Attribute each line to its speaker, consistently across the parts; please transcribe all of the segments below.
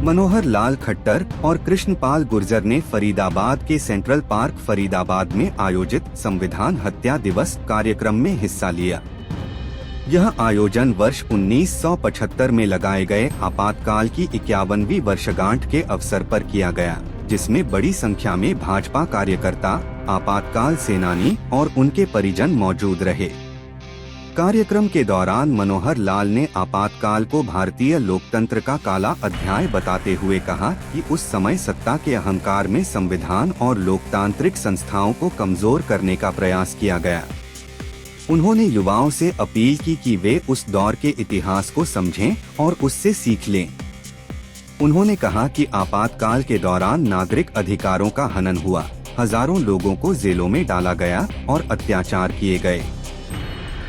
Speaker 1: मनोहर लाल खट्टर और कृष्णपाल गुर्जर ने फरीदाबाद के सेंट्रल पार्क फरीदाबाद में आयोजित संविधान हत्या दिवस कार्यक्रम में हिस्सा लिया। यह आयोजन वर्ष 1975 में लगाए गए आपातकाल की 51वीं वर्षगांठ के अवसर पर किया गया, जिसमें बड़ी संख्या में भाजपा कार्यकर्ता, आपातकाल सेनानी और उनके परिजन मौजूद रहे। कार्यक्रम के दौरान मनोहर लाल ने आपातकाल को भारतीय लोकतंत्र का काला अध्याय बताते हुए कहा कि उस समय सत्ता के अहंकार में संविधान और लोकतांत्रिक संस्थाओं को कमजोर करने का प्रयास किया गया। उन्होंने युवाओं से अपील की कि वे उस दौर के इतिहास को समझें और उससे सीख लें। उन्होंने कहा कि आपातकाल के दौरान नागरिक अधिकारों का हनन हुआ, हजारों लोगों को जेलों में डाला गया और अत्याचार किए गए।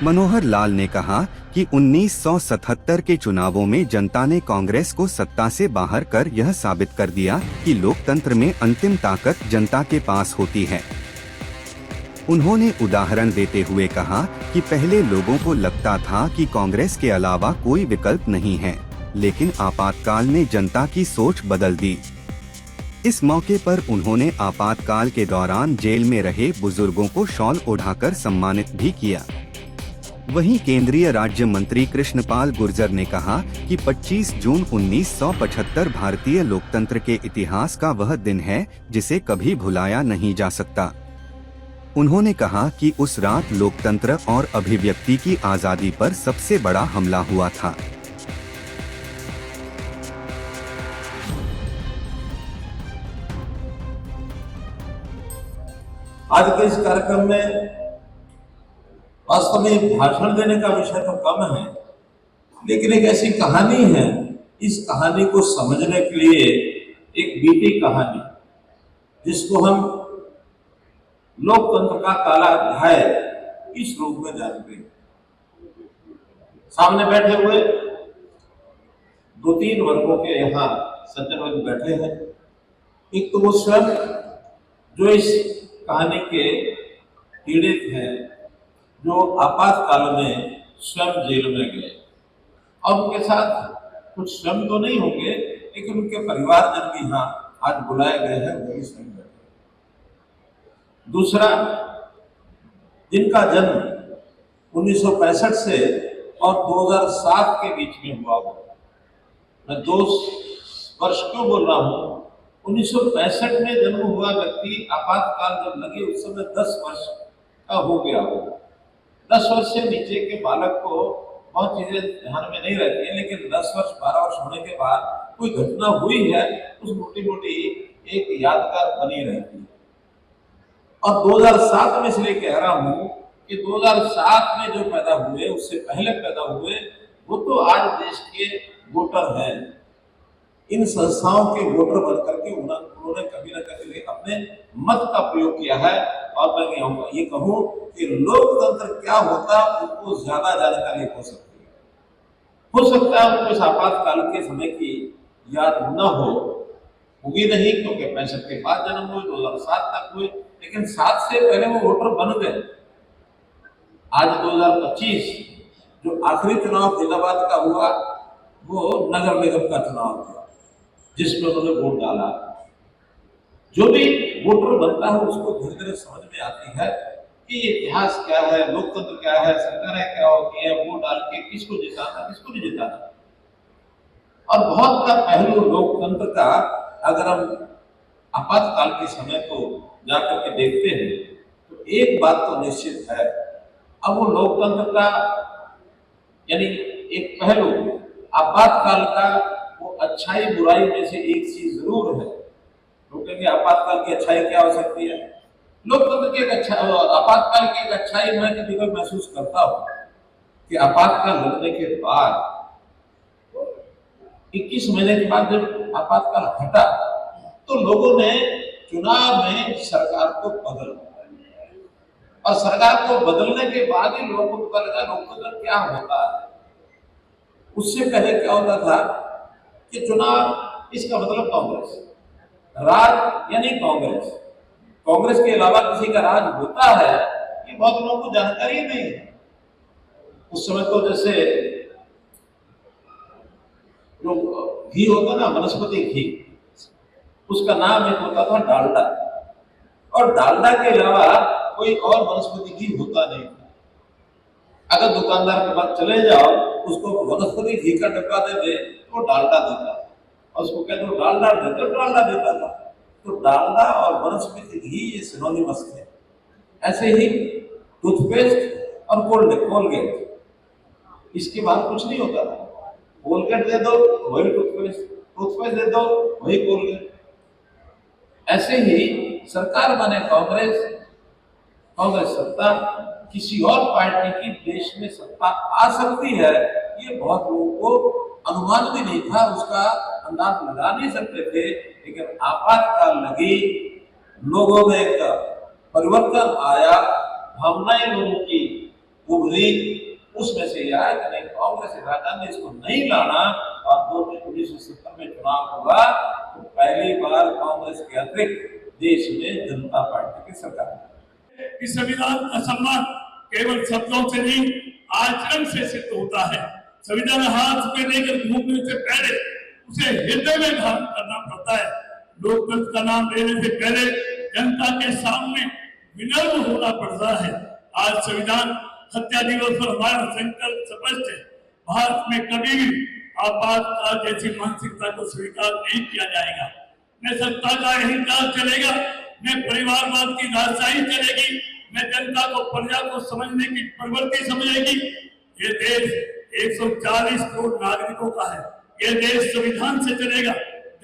Speaker 1: मनोहर लाल ने कहा कि 1977 के चुनावों में जनता ने कांग्रेस को सत्ता से बाहर कर यह साबित कर दिया कि लोकतंत्र में अंतिम ताकत जनता के पास होती है। उन्होंने उदाहरण देते हुए कहा कि पहले लोगों को लगता था कि कांग्रेस के अलावा कोई विकल्प नहीं है, लेकिन आपातकाल ने जनता की सोच बदल दी। इस मौके पर उन्होंने आपातकाल के दौरान जेल में रहे बुजुर्गों को शॉल ओढ़ाकर सम्मानित भी किया। वहीं केंद्रीय राज्य मंत्री कृष्णपाल गुर्जर ने कहा कि 25 जून 1975 भारतीय लोकतंत्र के इतिहास का वह दिन है जिसे कभी भुलाया नहीं जा सकता। उन्होंने कहा कि उस रात लोकतंत्र और अभिव्यक्ति की आजादी पर सबसे बड़ा हमला हुआ था।
Speaker 2: आज के इस कार्यक्रम में वास्तव में भाषण देने का विषय तो कम है, लेकिन एक ऐसी कहानी है, इस कहानी को समझने के लिए एक बीती कहानी, जिसको हम लोकतंत्र का काला अध्याय इस रूप में जानते हैं। सामने बैठे हुए 2-3 वर्गों के यहाँ सज्जन वर्ग बैठे हैं। एक तो वो स्वयं जो इस कहानी के पीड़ित हैं, जो आपातकाल में स्वयं जेल में गए, और उनके साथ कुछ स्वयं तो नहीं होंगे, लेकिन उनके परिवारजन भी यहाँ आज बुलाए गए हैं, वो भी स्वयं बैठे। दूसरा, जिनका जन्म 1965 से और 2007 के बीच में हुआ हो। मैं 2 वर्ष क्यों बोल रहा हूँ? 1965 में जन्म हुआ व्यक्ति आपातकाल जब लगे उस समय 10 वर्ष का हो गया हो। 10 वर्ष से नीचे के बालक को बहुत चीजें ध्यान में नहीं रहती है, लेकिन 10 वर्ष 12 वर्ष होने के बाद कोई घटना हुई है, उस मोटी मोटी एक यादगार बनी रहती है। और 2007 में इसलिए कह रहा हूँ कि 2007 में जो पैदा हुए, उससे पहले पैदा हुए, वो तो आज देश के वोटर हैं। इन संस्थाओं के वोटर बनकर के उन्होंने कभी न कभी अपने मत का प्रयोग किया है। और मैं ये कहूँ कि लोकतंत्र क्या होता है, उनको ज्यादा जानकारी हो सकती है। हो सकता है उनको इस आपातकाल के समय की याद न होगी नहीं, क्योंकि 65 के बाद जन्म हुए, 2007 तक हुए, लेकिन 7 से पहले वो वोटर बन गए। आज 2025 जो आखिरी चुनाव फरीदाबाद का हुआ, वो नगर निगम का चुनाव हुआ, जिसमें उन्होंने वोट डाला। जो भी वोटर बनता है उसको धीरे धीरे समझ में आती है कि इतिहास क्या है, लोकतंत्र क्या है, सरकारें क्या होती है, वोट डाल के किसको जिताना, किसको नहीं जिताना। और बहुत बड़ा पहलू लोकतंत्र का अगर हम आपातकाल के समय को जाकर के देखते हैं तो एक बात तो निश्चित है, अब वो लोकतंत्र का यानी एक पहलू आपातकाल का वो अच्छाई बुराई में से एक चीज जरूर है। लोग कहेंगे आपातकाल की अच्छाई क्या हो सकती है? लोकतंत्र की एक अच्छा आपातकाल की एक अच्छाई मैं कभी कभी महसूस करता हूँ कि आपातकाल लगने के बाद 21 महीने के बाद जब आपातकाल हटा तो लोगों ने चुनाव में सरकार को बदला, और सरकार को बदलने के बाद ही लोगों को पता लगा लोकतंत्र क्या होता है। उससे पहले क्या होता था कि चुनाव, इसका मतलब कांग्रेस, राज यानी कांग्रेस, कांग्रेस के अलावा किसी का राज होता है ये बहुत लोगों को जानकारी नहीं है। उस समय तो जैसे जो घी होता ना, वनस्पति घी, उसका नाम एक होता था डालडा, और डालडा के अलावा कोई और वनस्पति घी होता नहीं था। अगर दुकानदार के पास चले जाओ, उसको वनस्पति घी का डब्बा दे दे तो डालडा देता, और उसको कहते हो डालडा दे तो डालडा देता था। तो डालडा और वनस्पति घी ये सिनोनिमस थे। ऐसे ही टूथपेस्ट और कोलगेट, इसके बाद कुछ नहीं होता था। कोलगेट दे दो वही टूथपेस्ट, टूथपेस्ट दे दो वही कोलगेट। ऐसे ही सरकार बने कांग्रेस, कांग्रेस सत्ता, किसी और पार्टी की देश में सत्ता आ सकती है, ये बहुत लोगों को अनुमान भी नहीं था, उसका अंदाज लगा नहीं सकते थे। लेकिन आपातकाल लगी, लोगों में एक परिवर्तन आया, भावनाएं लोगों की उभरी, उसमें से यह आया कि नहीं, कांग्रेस राजा ने इसको नहीं लाना। और 1970 में चुनाव हुआ तो पहली बार कांग्रेस के अतिरिक्त देश में जनता पार्टी की सरकार।
Speaker 3: इस संविधान का सम्मान केवल शब्दों से नहीं, आचरण से सिद्ध होता है। संविधान हाथ में लेकर घूमने से पहले उसे हृदय में धारण करना पड़ता है। लोकतंत्र का नाम लेने से पहले जनता के सामने विनम्र होना पड़ता है। आज संविधान हत्या दिवस पर हमारा संकल्प स्पष्ट है। भारत में कभी भी आपातकाल जैसी मानसिकता को स्वीकार नहीं किया जाएगा। न सत्ता का अहंकार चलेगा, न परिवारवाद की राजशाही चलेगी, न जनता को प्रजा को समझने की प्रवृत्ति समझेगी। ये देश 140 करोड़ नागरिकों का है। ये देश संविधान से चलेगा,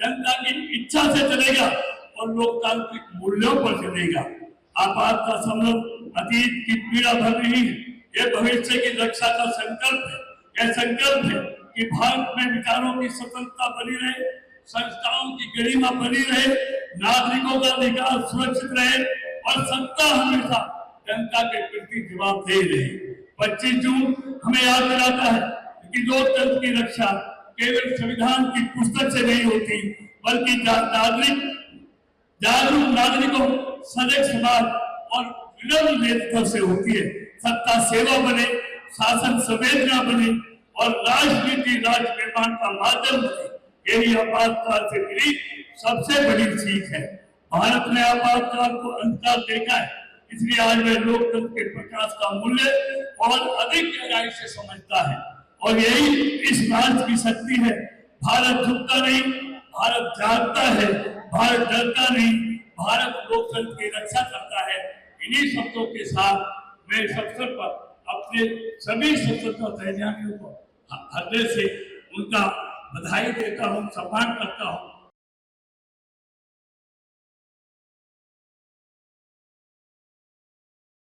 Speaker 3: जनता की इच्छा से चलेगा और लोकतांत्रिक मूल्यों पर चलेगा। आपात का संबंध अतीत की पीड़ा भर नहीं है, यह भविष्य की रक्षा का संकल्प है। यह संकल्प है कि भारत में विचारों की स्वतंत्रता बनी रहे, संस्थाओं की गरिमा बनी रहे, नागरिकों का अधिकार सुरक्षित रहे और सत्ता हमेशा जनता के प्रति जवाबदेह रहे। 25 जून हमें याद दिलाता है कि लोकतंत्र की रक्षा केवल संविधान की पुस्तक से नहीं होती, बल्कि जागरूक नागरिकों, सजग समाज और विनम्र नेतृत्व से होती है। सत्ता सेवा बने, शासन संवेदना बने और राजनीति राष्ट्र निर्माण का माध्यम बने, यही आपातकाल से मिली सबसे बड़ी सीख है। भारत ने आपातकाल को अंतकाल देखा है, इसलिए आज वह लोकतंत्र के प्रकाश का मूल्य और अधिक गहराई से समझता है। और यही इस राष्ट्र की शक्ति है। भारत झुकता नहीं, भारत जागता है, भारत डरता नहीं, भारत लोकतंत्र की रक्षा करता है। इन्हीं शब्दों के साथ मैं इस अवसर पर अपने सभी स्वतंत्रता सेनानियों को हृदय से उनका बधाई देता हूँ, सम्मान करता हूँ।